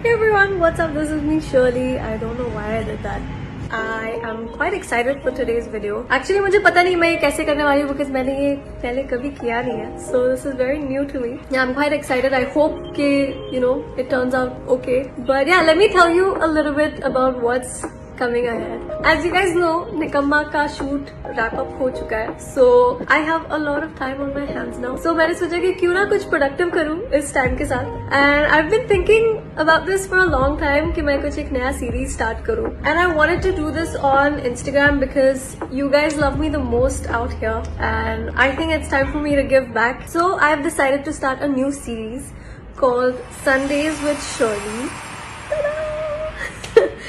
Hey everyone, what's up? This is me Shirley. I don't know why I did that. I am quite excited for today's video. Actually मुझे पता नहीं मैं ये कैसे करने वाली हूँ because मैंने ये पहले कभी किया नहीं है. So this is very new to me. Yeah, I'm quite excited. I hope कि it turns out okay. But yeah, let me tell you a little bit about what's coming ahead. As you guys know, निकम्मा का shoot wrap up हो चुका है. So I have a lot of time on my hands now. So मैंने सोचा कि क्यों ना कुछ productive करूँ इस time के साथ. And I've been thinking about this for a long time कि मैं कुछ एक नया series start करूँ. And I wanted to do this on Instagram because you guys love me the most out here. And I think it's time for me to give back. So I've decided to start a new series called Sundays with Shirley.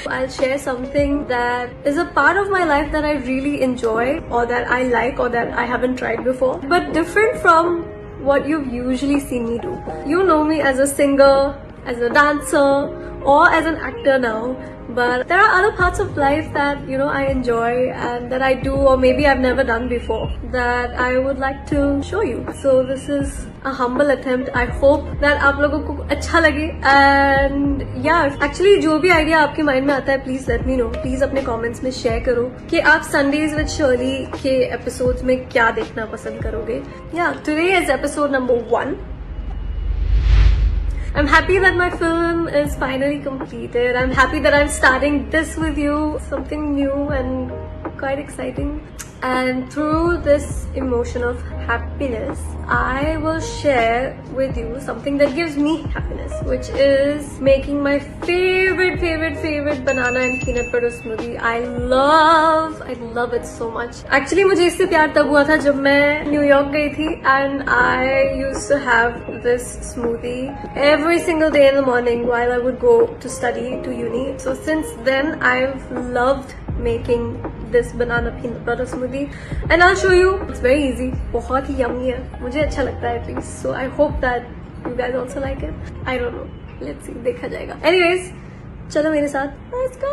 I'll share something that is a part of my life that I really enjoy or that I like or that I haven't tried before, but different from what you've usually seen me do. You know me as a singer, as a dancer, or as an actor now, but there are other parts of life that I enjoy and that I do or maybe I've never done before that I would like to show you. So this is a humble attempt. I hope that आप लोगों को अच्छा लगे and yeah, actually जो भी idea आपके mind में आता है please let me know. Please अपने comments में share करो कि आप Sundays with Shirley के episodes में क्या देखना पसंद करोगे. Yeah, today is episode number 1. I'm happy that my film is finally completed. I'm happy that I'm starting this with you. Something new and quite exciting. And through this emotion of happiness, I will share with you something that gives me happiness, which is making my favorite banana and peanut butter smoothie. I love it so much. Actually, मुझे इससे प्यार तब हुआ था जब मैं New York गई थी and I used to have this smoothie every single day in the morning while I would go to study to uni. So since then, I've loved making this banana peanut butter smoothie and I'll show you. It's very easy. बहुत ही yummy है. मुझे अच्छा लगता है at least. So I hope that you guys also like it. I don't know. Let's see. देखा जाएगा. Anyways, चलो मेरे साथ. Let's go.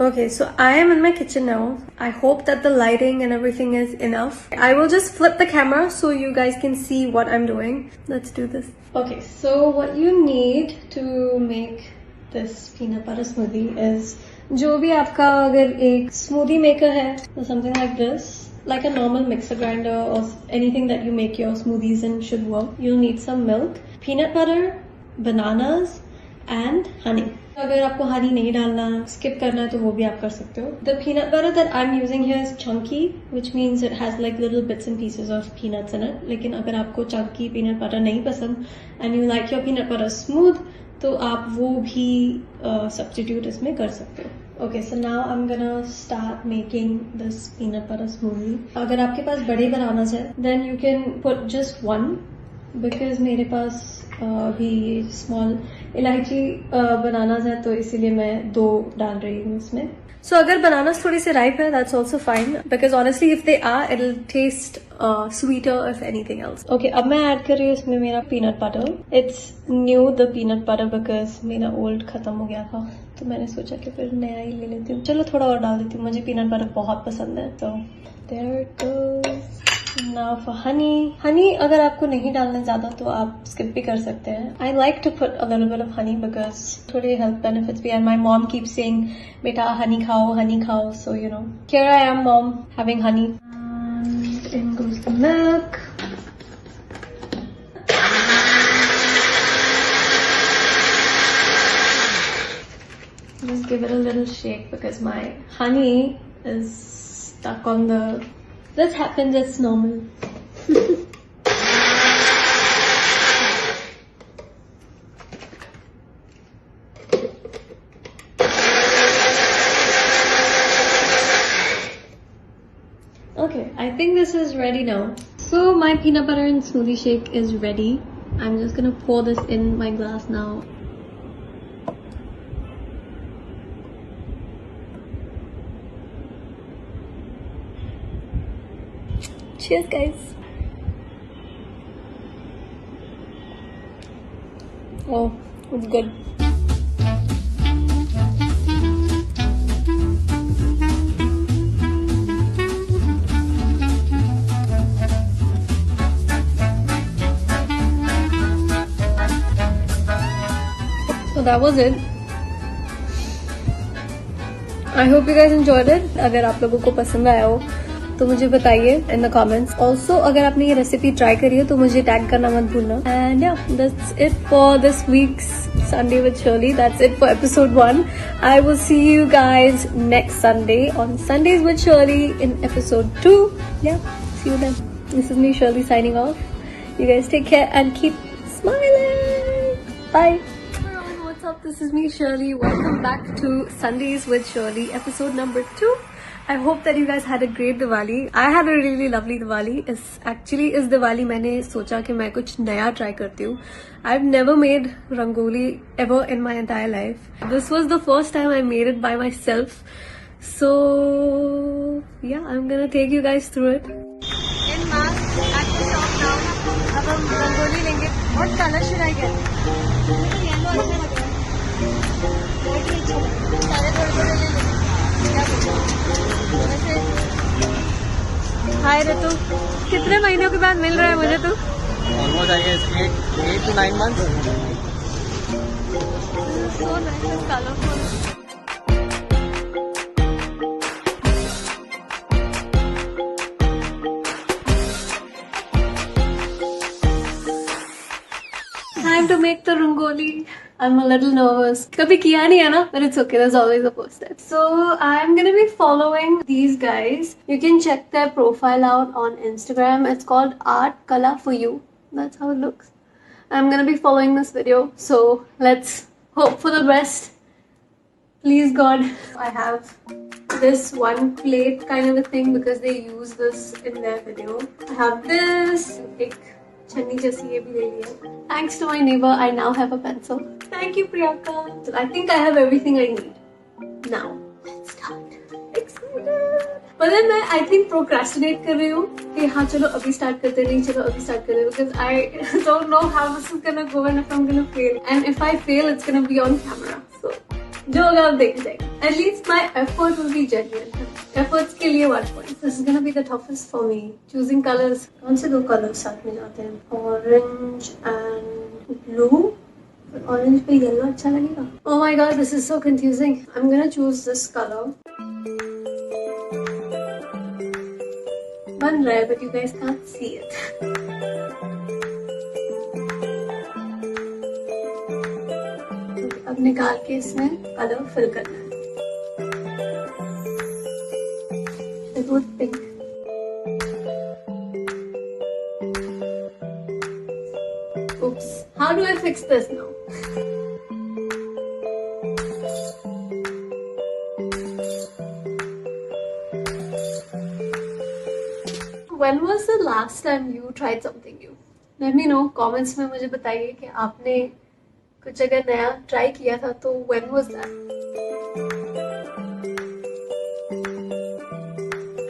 Okay, so I am in my kitchen now. I hope that the lighting and everything is enough. I will just flip the camera so you guys can see what I'm doing. Let's do this. Okay, so what you need to make this peanut butter smoothie is जो भी आपका अगर एक smoothie maker है or something like this, like a normal mixer grinder or anything that you make your smoothies in should work. You'll need some milk, peanut butter, bananas and honey. अगर आपको honey नहीं डालना, skip करना है तो वो भी आप कर सकते हो. The peanut butter that I'm using here is chunky, which means it has like little bits and pieces of peanuts in it. लेकिन अगर आपको chunky peanut butter नहीं पसंद and you like your peanut butter smooth, तो आप वो भी substitute इसमें कर सकते हो. Okay, so now I'm gonna start making this peanut butter smoothie. अगर आपके पास बड़े bananas है, then you can put just one, because मेरे पास अभी small इलायची bananas है तो इसीलिए मैं 2 डाल रही हूँ इसमें. So अगर bananas थोड़ी सी ripe है, that's also fine, because honestly if they are, it'll taste sweeter if anything else. Okay, अब मैं add कर रही हूँ इसमें मेरा peanut butter. It's new the peanut butter because मेरा old खत्म हो गया था, तो मैंने सोचा कि फिर नया ही ले लेती हूँ. चलो थोड़ा और डाल देती हूँ, मुझे peanut butter बहुत पसंद है. तो there it goes. Now for honey. Honey अगर आपको नहीं डालना ज़्यादा तो आप skip भी कर सकते हैं. I like to put a little bit of honey because थोड़े health benefits भी, and my mom keeps saying बेटा honey खाओ. So here I am, mom, having honey. And in goes the milk. Just give it a little shake because my honey is stuck on the. This happens, it's normal. Okay, I think this is ready now. So my peanut butter and smoothie shake is ready. I'm just gonna pour this in my glass now. Cheers, guys. Oh, it's good. that was it. I hope you guys enjoyed it. अगर आप लोगों को पसंद आया हो तो मुझे बताइए in the comments. Also, अगर आपने ये रेसिपी ट्राई करी हो तो मुझे टैग करना मत भूलना. And yeah, that's it for this week's Sunday with Shirley. That's it for episode 1. I will see you guys next Sunday on Sundays with Shirley in episode 2. Yeah, see you then. This is me, Shirley, signing off. You guys take care and keep smiling. Bye. What's up? This is me, Shirley. Welcome back to Sundays with Shirley, episode number 2. I hope that you guys had a great Diwali. I had a really lovely Diwali. इस दिवाली मैंने सोचा कि मैं कुछ नया try करती हूँ. I've never made rangoli ever in my entire life. This was the first time I made it by myself. So yeah, I'm gonna take you guys through it. In mask at the shop now. अब हम रंगोली लेंगे. What color should I get? Yellow अच्छा लग रहा है. White भी अच्छा लग रहा है. सारे थोड़े-थोड़े ले लेंगे. क्या बोलते हो? हाय ऋतु, कितने महीनों के बाद मिल रहा है मुझे तू? Almost I guess 8 to 9 months. So nice and colorful. Time to make the rangoli. I'm a little nervous. कभी किया नहीं है ना, but it's okay. There's always a first step. So I'm gonna be following these guys. You can check their profile out on Instagram. It's called Art Kala for You. That's how it looks. I'm gonna be following this video. So let's hope for the best. Please God, I have this one plate kind of a thing because they use this in their video. I have this. Chutney जैसी ये भी ले लिया. Thanks to my neighbor, I now have a pencil. Thank you, Priyanka. So I think I have everything I need. Now, let's start. Excited. But then I think procrastinate कर रही हूँ कि हाँ चलो अभी start करते नहीं चलो अभी start करते because I don't know how this is gonna go and if I'm gonna fail. And if I fail, it's gonna be on camera. So जो होगा आप देख जाएंगे. At least my effort will be genuine. Efforts के लिए 1 point. This is gonna be the toughest for me. Choosing colors. कौन से 2 colors साथ में जाते हैं? Orange and blue. Orange पे yellow अच्छा लगेगा. Oh my god, this is so confusing. I'm gonna choose this color. बन रहा है, but you guys can't see it. अब निकाल के इसमें कलर फिल करना है. With pink. Oops. How do I fix this now? When was the last time you tried something new? Let me know. Comments में मुझे बताइए कि आपने कुछ अगर नया try किया था तो when was that?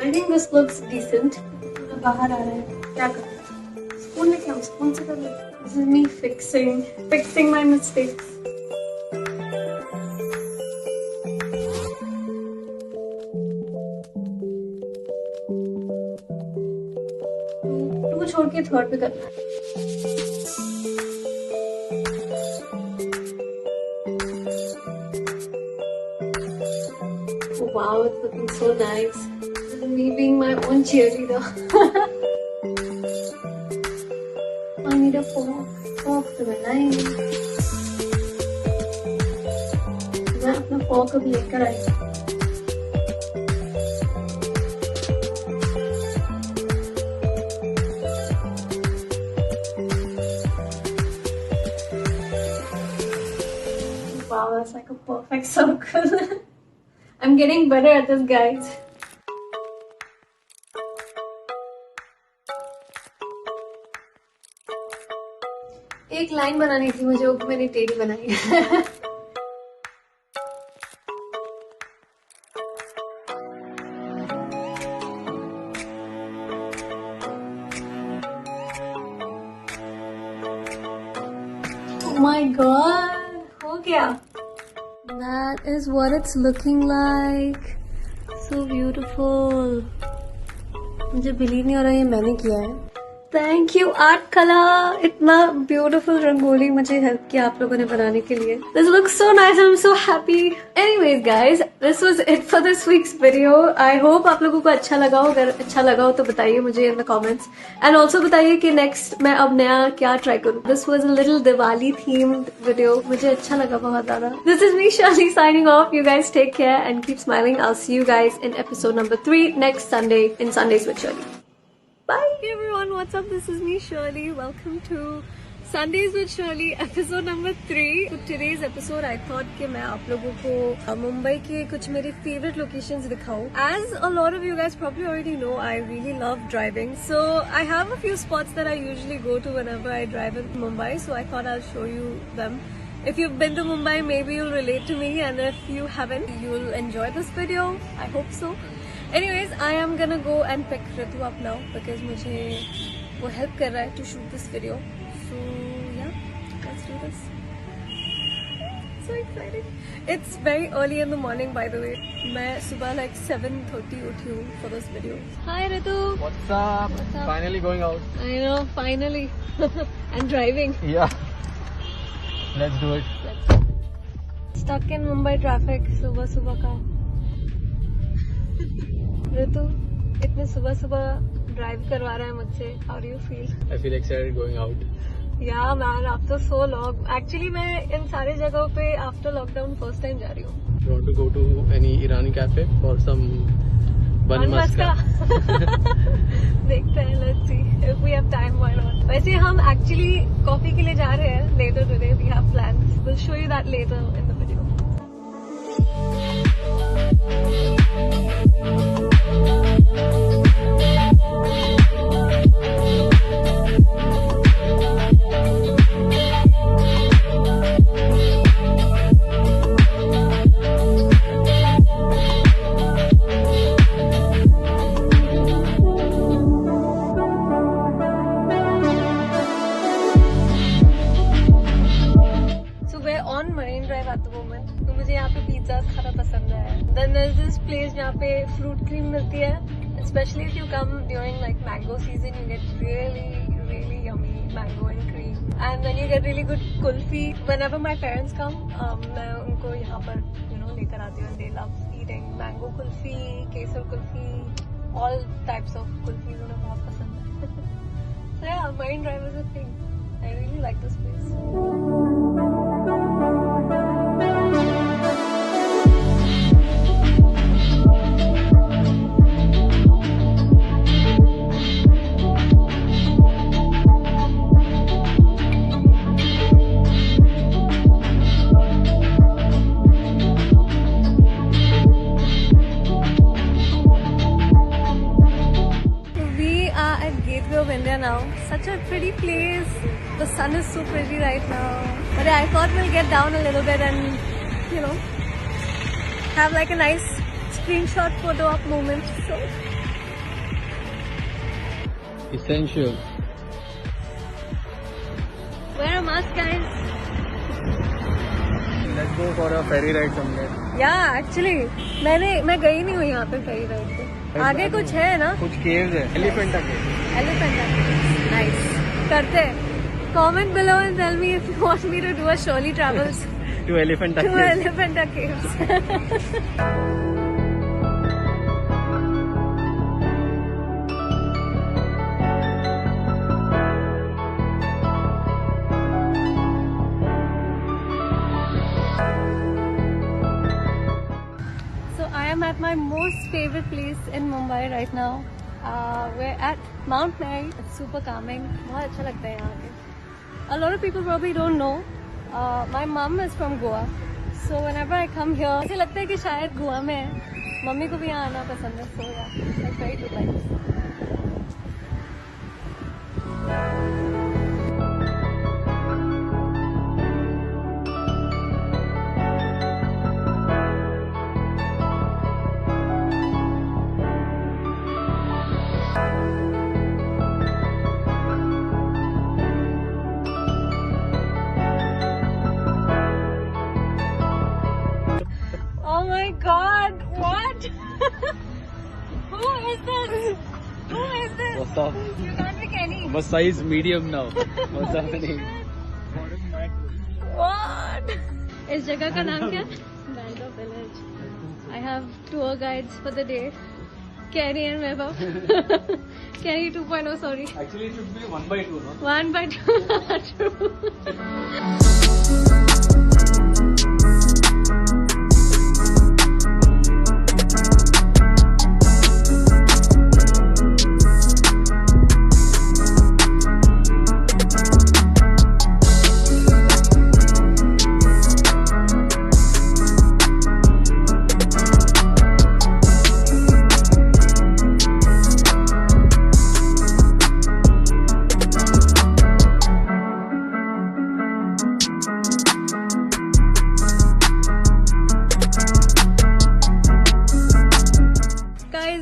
I think this looks decent. बाहर आ रहा है. क्या करूँ? स्पून लेके आऊँ. स्पून से कर लूँ. This is me fixing my mistakes. Two छोड़ के थर्ड पे करना है. Wow, it's looking so nice. Me being my own cheerleader. I need a fork. Fork to the line. मैं अपना fork अब लेकर आई. Wow, that's like a perfect circle. I'm getting better at this, guys. एक line बनानी थी मुझे, वो मैंने टेढ़ी बनाई. Oh my god, हो गया. That is what it's looking like. So beautiful. मुझे बिलीव नहीं हो रहा ये मैंने किया है. थैंक यू आर्ट कला, इतना ब्यूटीफुल रंगोली मुझे हेल्प किया आप लोगों ने बनाने के लिए. This looks so nice, I am so happy. Anyways guys, this was it for this weeks video. I hope आप लोगों को अच्छा लगा हो. अगर अच्छा लगा हो तो बताइए मुझे in the comments, and also बताइए कि नेक्स्ट मैं अब नया क्या ट्राई करूँ. This was a little Diwali themed video, मुझे अच्छा लगा बहुत ज्यादा. This is me Shirley signing off. You guys take care and keep smiling. I'll see you guys in episode number 3 next Sunday in Sundays with Shirley. Bye everyone, what's up? This is me Shirley. Welcome to Sundays with Shirley episode number 3. So today's episode I thought कि मैं आप लोगों को मुंबई के कुछ मेरे favorite locations दिखाऊं. As a lot of you guys probably already know, I really love driving. So I have a few spots that I usually go to whenever I drive in Mumbai. So I thought I'll show you them. If you've been to Mumbai, maybe you'll relate to me, and if you haven't, you'll enjoy this video. I hope so. Anyways, I am gonna go and pick Ritu up now because मुझे वो help कर रहा है to shoot this video. So yeah, let's do this. So exciting! It's very early in the morning, by the way. मैं सुबह like 7:30 उठी हूँ for this video. Hi Ritu. What's up? What's up? Finally going out. I know, finally. And driving. Yeah. Let's do it. Stuck in Mumbai traffic सुबह सुबह का. ऋतु इतने सुबह सुबह ड्राइव करवा रहा है मुझसे. How do you feel? I feel excited going out. Yeah man, after so long. Actually मैं इन सारे जगहों पे after lockdown first time जा रही हूँ. You want to go to any Irani cafe for some bun maska? देखते हैं, let's see if we have time, why not. वैसे हम actually कॉफी के लिए जा रहे हैं later today. We have plans. We'll show you that later in the video. तो मुझे यहाँ पे पिज्जा खाना पसंद है. Then there's this place जहाँ पे fruit cream मिलती है. Especially if you come during like mango season, you get really yummy mango and cream. And then you get really good kulfi. Whenever my parents come, मैं उनको यहाँ पर लेकर आती हूँ. And they love eating mango kulfi, kesar kulfi, all types of kulfi उन्हें बहुत पसंद है. So yeah, Marine Drive is a thing. I really like this place. Now, such a pretty place. The sun is so pretty right now. But I thought we'll get down a little bit and have like a nice screenshot photo op moment. So Essential. wear a mask, guys. Let's go for a ferry ride somewhere. Yeah, actually, मैं गई नहीं हूँ यहाँ पे ferry ride पे. आगे कुछ है ना? कुछ caves है. Elephanta Cave. Elephanta Cave. Nice. करते हैं. Comment below and tell me if you want me to do a Shirley Travels To Elephanta to Cave. Elephanta Caves. I'm at my most favorite place in Mumbai right now. We're at Mount Mary. It's super calming. बहुत अच्छा लगता है यहाँ पे. A lot of people probably don't know. My mom is from Goa. So whenever I come here, ऐसे लगता है कि शायद गोवा में है. मम्मी को भी यहाँ आना पसंद है. So yeah, it's very good like this. God, what? Who is this? Who is this? What's up? You can't be Kenny. बस साइज मीडियम ना हो, बहुत ज्यादा नहीं। What? इस जगह का नाम क्या? Bangkok Village. I have tour guides for the day. Kenny and Vaibhav. Kenny 2.0, sorry. Actually, it should be 1/2, no? 1/2. True.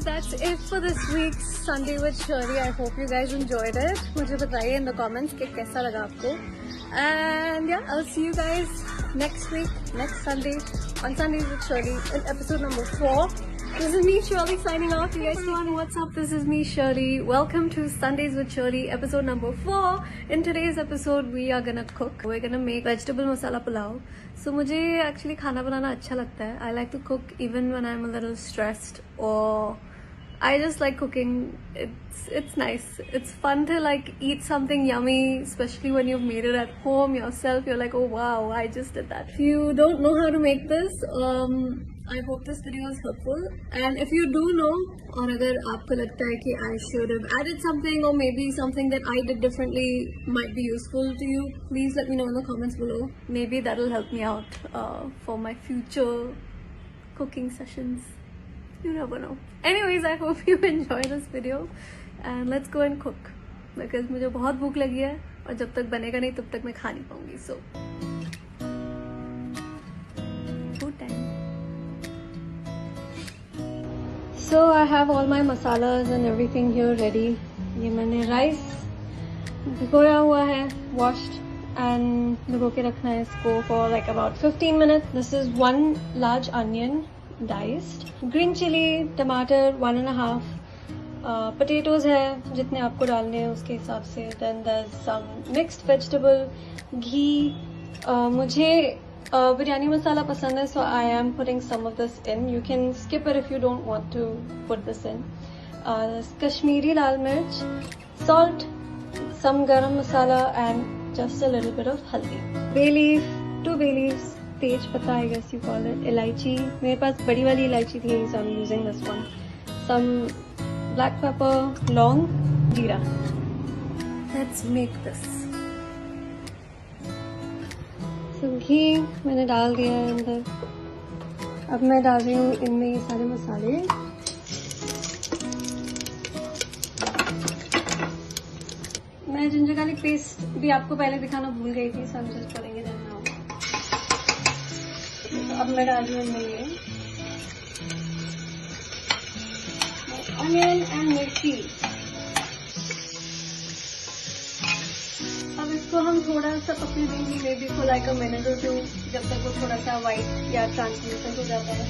That's it for this week's Sunday with Shirley. I hope you guys enjoyed it. मुझे बताइए in the comments कि कैसा लगा आपको. And yeah, I'll see you guys next week, next Sunday on Sundays with Shirley in episode number 4. This is me, Shirley, signing off. You guys, everyone, what's up? This is me, Shirley. Welcome to Sundays with Shirley, episode number 4. In today's episode, we are gonna cook. We're gonna make vegetable masala pulao. So मुझे actually खाना बनाना अच्छा लगता है. I like to cook even when I'm a little stressed or I just like cooking. It's nice. It's fun to like eat something yummy, especially when you've made it at home yourself. You're like, oh wow, I just did that. If you don't know how to make this, I hope this video is helpful. And if you do know, or agar aapko lagta hai ki I should have added something or maybe something that I did differently might be useful to you, please let me know in the comments below. Maybe that'll help me out for my future cooking sessions. You never know. Anyways, I hope you enjoy this video and let's go and cook because मुझे बहुत भूख लगी है और जब तक बनेगा नहीं तब तक मैं खा नहीं पाऊंगी. So food time. So I have all my masalas and everything here ready. ये मैंने rice भिगोया हुआ है, washed and भिगो के रखना है इसको for like about 15 minutes. This is 1 large onion diced, green chili, tomato 1.5, potatoes है जितने आपको डालने हैं उसके हिसाब से. Then there's some mixed vegetable, ghee. मुझे बिरयानी मसाला पसंद है, so I am putting some of this in. You can skip it if you don't want to put this in. Kashmiri lal mirch, salt, some garam masala and just a little bit of haldi. Bay leaf, 2 bay leaves, तेज पत्ता, I guess you call it, इलायची. मेरे पास बड़ी वाली इलायची थी, so I'm using this one. Some black pepper, लौंग, जीरा. Let's make this. So घी मैंने डाल दिया है अंदर. अब मैं डाल रही हूँ इनमें ये सारे मसाले. मैं जिंजर गार्लिक पेस्ट भी आपको पहले दिखाना भूल गई थी, so I'm just putting it in now. अब मैं डाल रही हूँ ये अनियन एंड मिर्ची. अब इसको हम थोड़ा सा पकने देंगे, may be for like a minute और 2, जब तक वो थोड़ा सा वाइट या ट्रांसलूसेंट हो जाता है.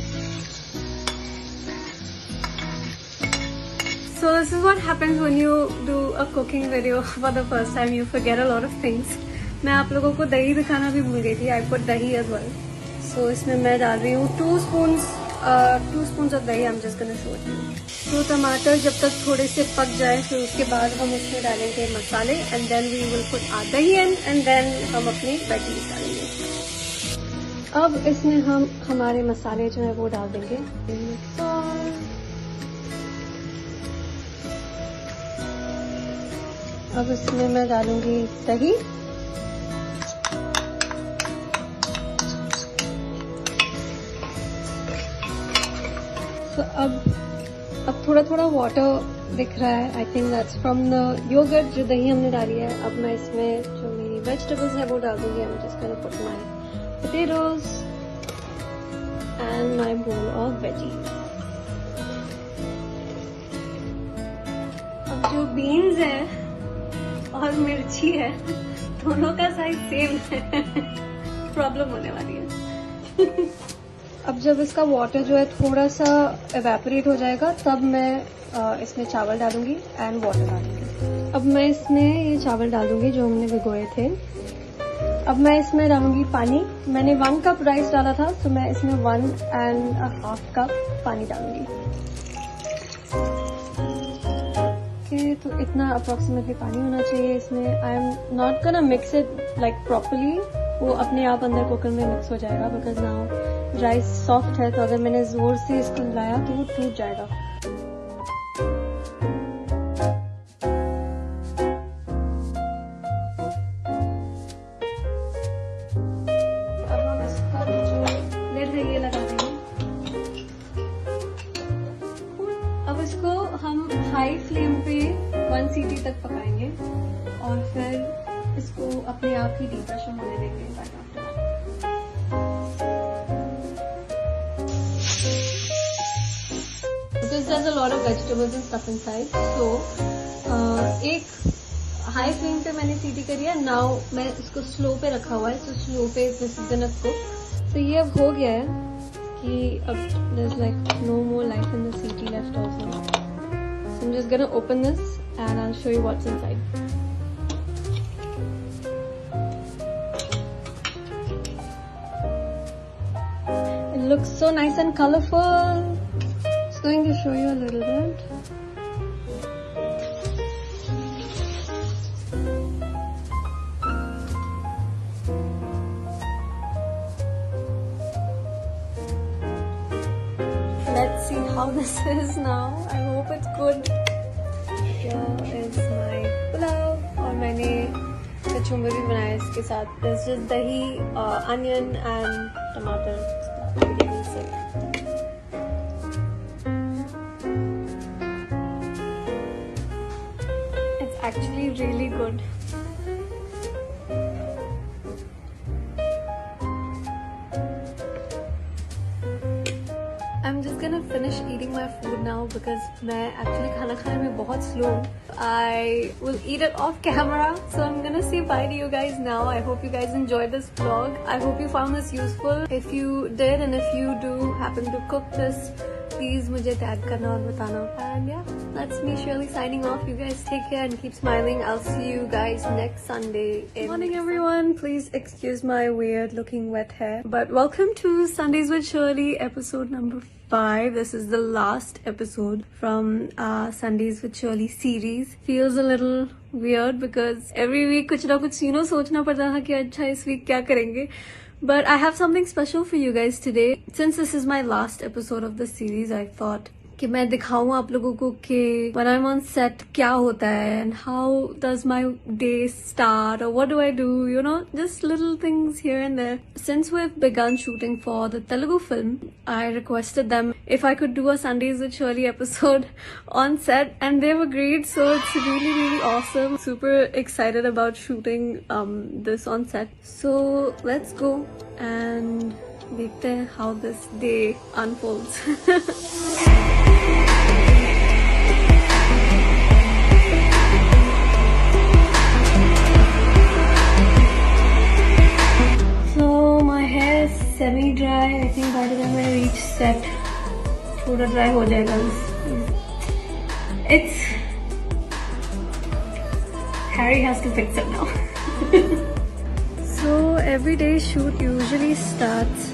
So this is what happens when you do a cooking video for the first time. You forget a lot of things. मैं आप लोगों को दही दिखाना भी भूल गई थी. I put दही as well. So इसमें मैं डाल रही हूँ 2 spoons of दही. I'm just gonna show you. तो टमाटर जब तक थोड़े से पक जाए फिर उसके बाद हम उसमें डालेंगे मसाले and then we will put our दही in and then हम अपनी veggies डालेंगे. अब इसमें हम हमारे मसाले जो है वो डाल देंगे. अब इसमें मैं डालूंगी दही. So, अब थोड़ा थोड़ा वाटर दिख रहा है. I think that's from the yoghurt जो दही हमने डाली है. अब मैं इसमें जो मेरी वेजिटेबल्स है वो डाल दूंगी. I am just gonna put my potatoes and my bowl of veggies. अब जो बीन्स है और मिर्ची है दोनों का साइज सेम है. प्रॉब्लम होने वाली है. अब जब इसका वाटर जो है थोड़ा सा एवेपोरेट हो जाएगा तब मैं इसमें चावल डालूंगी एंड वाटर डालूंगी. अब मैं इसमें ये चावल डाल दूंगी जो हमने भिगोए थे। अब मैं इसमें डालूंगी पानी। मैंने 1 कप राइस डाला था, तो मैं इसमें 1.5 कप पानी डालूंगी। ओके, तो इतना अप्रोक्सीमेटली पानी होना चाहिए इसमें। I am not gonna mix it like properly, वो अपने आप अंदर कुकर में मिक्स हो जाएगा, बिकॉज नाउ राइस सॉफ्ट है, तो अगर मैंने जोर से इसको हिलाया तो वो टूट जाएगा। अब इसको हम हाई फ्लेम पे 1 सीटी तक पकाएंगे और फिर इसको अपने आप ही डिप्रेशन होने देंगे। Because there's a lot of vegetables and stuff inside, so एक हाई फ्लेम पे मैंने सीटी करी है। नाउ मैं इसको स्लो पे रखा हुआ है, तो स्लो पे दिस इज गोना कुक। तो ये अब हो गया है कि अब there's like no more life in the CT left also. So I'm just gonna open this and I'll show you what's inside. It looks so nice and colorful. Just going to show you a little bit. Let's see how this is now. I hope it's good. Here is my pulao और मैंने कचुम्बर भी बनाया इसके साथ। There's just dahi, onion and tomato. It's actually really good. I'm just gonna finish eating my food now because मैं actually खाना खाने में बहुत slow हूँ. I will eat it off camera, so I'm gonna say bye to you guys now. I hope you guys enjoyed this vlog. I hope you found this useful. If you did and if you do happen to cook this, please मुझे tag करना और बताना. And yeah, that's me Shirley signing off. You guys take care and keep smiling. I'll see you guys next Sunday. Good morning everyone. Please excuse my weird looking wet hair. But welcome to Sundays with Shirley episode number 5. This is the last episode from Sundays with Shirley series. Feels a little weird because every week कुछ ना कुछ सोचना पड़ता था कि अच्छा इस week क्या करेंगे. But I have something special for you guys today. Since this is my last episode of the series, I thought कि मैं दिखाऊं आप लोगों को कि when I'm on set क्या होता है and how does my day start or what do I do, you know, just little things here and there. Since we've begun shooting for the Telugu film, I requested them if I could do a Sundays with Shirley episode on set and they've agreed, so it's really really awesome. Super excited about shooting this on set. So let's go and देखते हैं how this day unfolds. So my hair is semi-dry. I think by the time I reach set, थोड़ा dry हो जाएगा. It's Harry has to fix it now. So everyday shoot usually starts,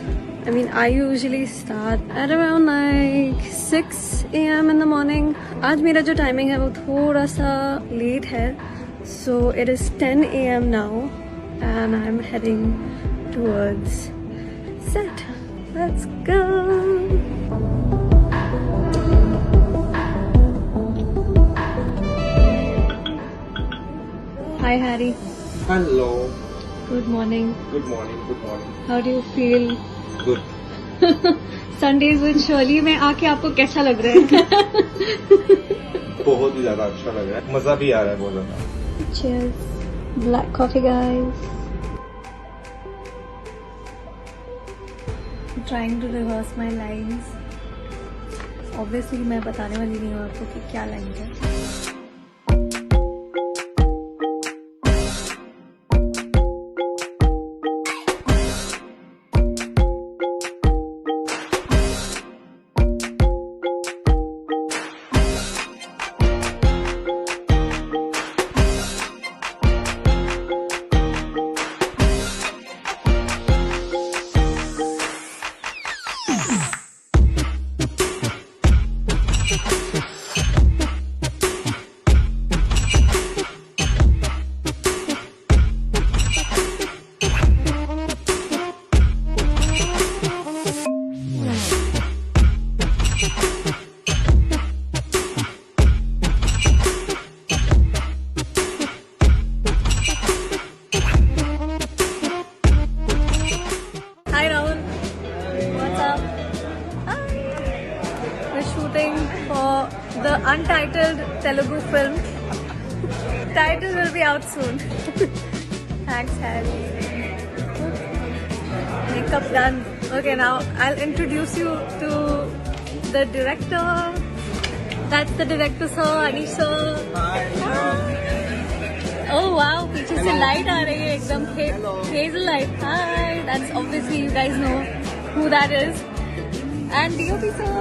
I usually start at around like 6 AM in the morning. आज मेरा जो timing है वो थोड़ा सा late है. So it is 10 AM now and I'm heading towards set. Let's go. Hi Harry. Hello. Good morning. Good morning. Good morning. How do you feel? Good. Sundays with Shirley में आके आपको कैसा लग रहा है? बहुत ही ज्यादा अच्छा लग रहा है, मजा भी आ रहा है बहुत ज्यादा. Cheers. Black coffee guys. I'm trying to rehearse my lines. Obviously मैं बताने वाली नहीं हूँ आपको कि क्या लाइन है. untitled Telugu film. Title will be out soon. Thanks, Harry. Makeup done. Okay, now I'll introduce you to the director. That's the director, sir, Anish sir. Oh wow, पीछे से light आ रही है एकदम hazel light. Hi, that's obviously you guys know who that is. And DOP sir.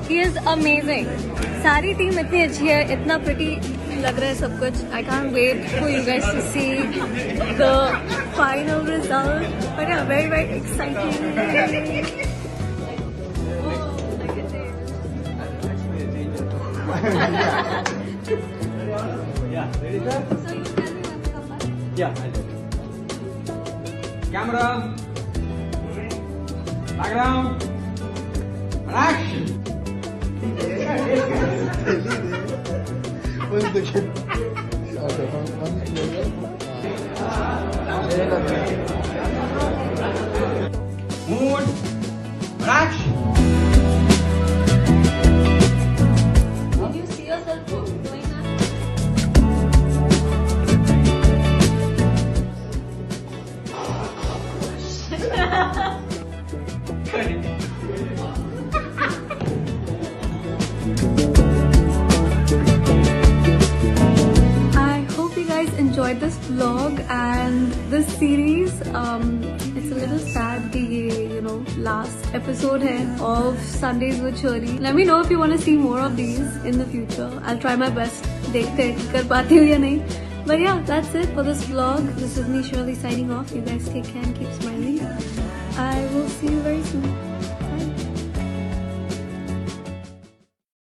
He is amazing. सारी team इतनी अच्छी है, इतना pretty लग रहा है सब कुछ. I can't wait for you guys to see the final result. But yeah, very very exciting. Yeah, ready, sir? So you tell me when to come back. Yeah, I do. Camera. Background. Action. Mood. Action. Did you see yourself doing that? I hope you guys enjoyed this vlog and this series. It's a little sad the last episode hai of Sundays with Shuri. Let me know if you want to see more of these in the future. I'll try my best. Dekhte hain kar paati hu ya nahi. But yeah, that's it for this vlog. This is me Shirley signing off. You guys take care and keep smiling. I will see you very soon.